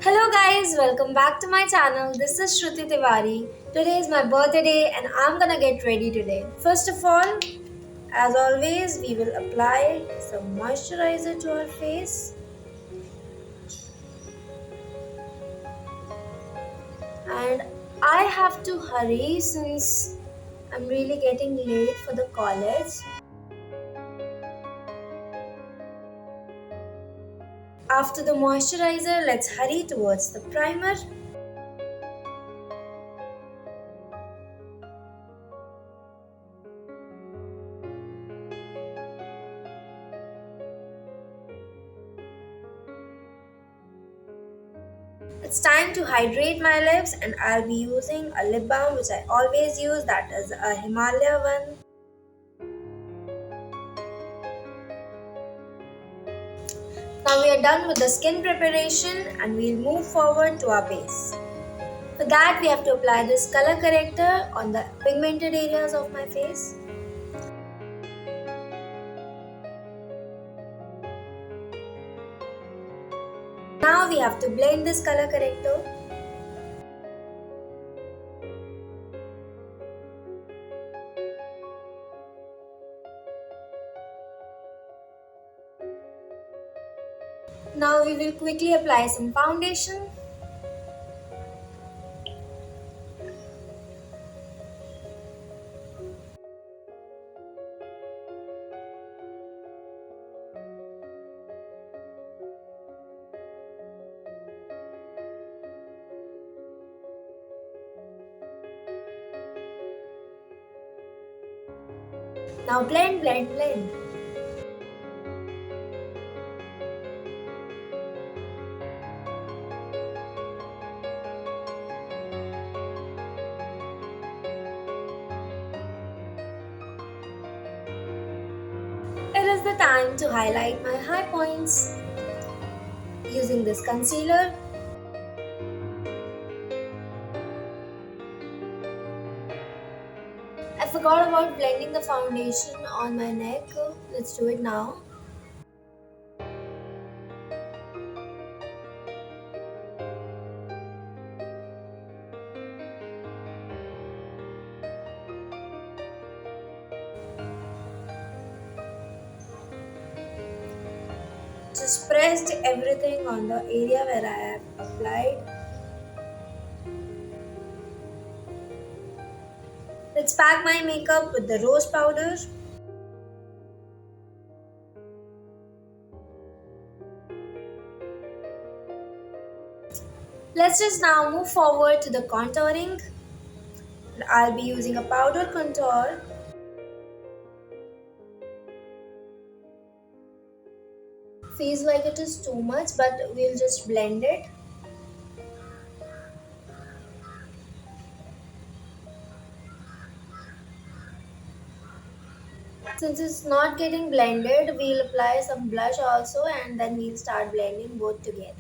Hello guys, welcome back to my channel. This is Shruti Tiwari. Today is my birthday and I'm gonna get ready today. First of all, as always, we will apply some moisturizer to our face and I have to hurry since I'm really getting late for the college. After the moisturizer, let's hurry towards the primer. It's time to hydrate my lips and I'll be using a lip balm which I always use, that is a Himalaya one. Now we are done with the skin preparation and we'll move forward to our base. For that we have to apply this color corrector on the pigmented areas of my face. Now we have to blend this color corrector. Now we will quickly apply some foundation. Now blend, blend, blend. It is the time to highlight my high points using this concealer. I forgot about blending the foundation on my neck. Let's do it now. Just pressed everything on the area where I have applied. Let's pack my makeup with the rose powder. Let's just now move forward to the contouring. I'll be using a powder contour. Feels like it is too much, but we'll just blend it. Since it's not getting blended, we'll apply some blush also and then we'll start blending both together.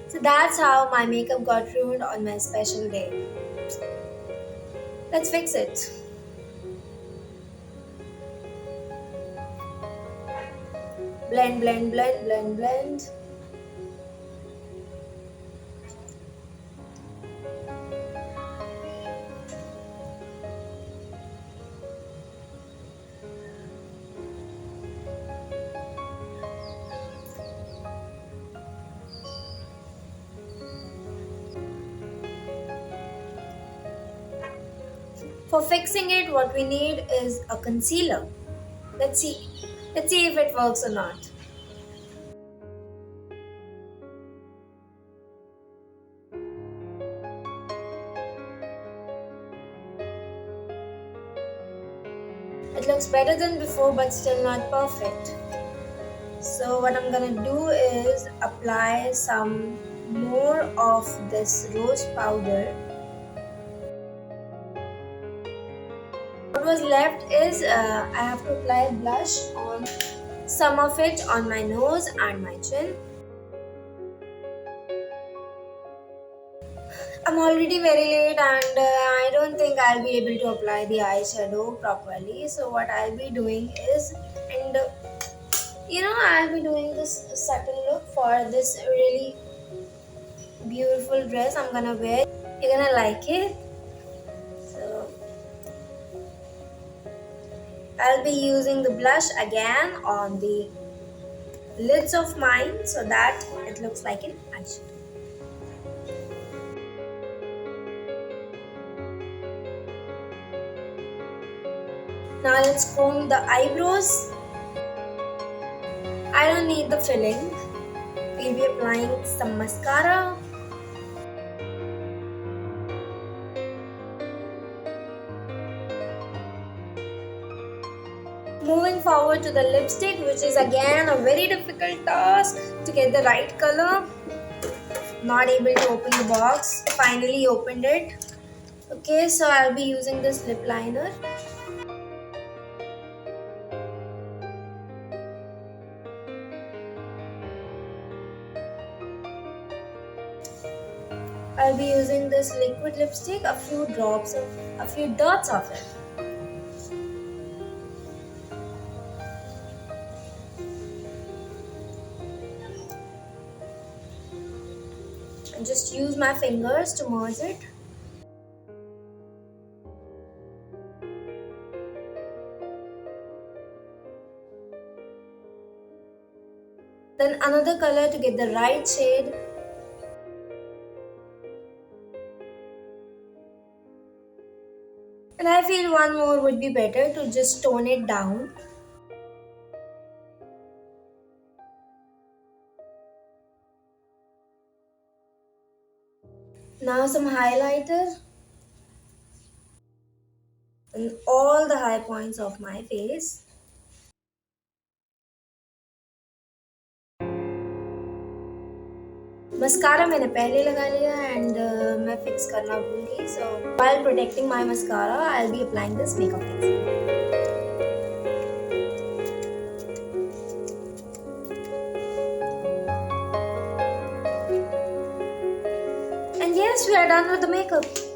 So that's how my makeup got ruined on my special day. Let's fix it. Blend, blend, blend, blend, blend. For fixing it, what we need is a concealer. Let's see. Let's see if it works or not. It looks better than before but still not perfect. So what I'm gonna do is apply some more of this rose powder. What was left is I have to apply blush on some of it on my nose and my chin. I'm already very late and I don't think I'll be able to apply the eyeshadow properly. So what I'll be doing is, and I'll be doing this subtle look for this really beautiful dress I'm gonna wear. You're gonna like it. So I'll be using the blush again on the lids of mine so that it looks like an eyeshadow. Now let's comb the eyebrows. I don't need the filling. We'll be applying some mascara. Moving forward to the lipstick, which is again a very difficult task to get the right color. Not able to open the box. Finally opened it. Okay, so I'll be using this lip liner. I'll be using this liquid lipstick, a few dots of it. And just use my fingers to merge it. Then another color to get the right shade. And I feel one more would be better to just tone it down. Now some highlighter in all the high points of my face. Mascara मैंने पहले लगा लिया and मैं fix करना भूल गई सो while protecting my mascara I'll be applying this makeup fixer. And yes, we are done with the makeup.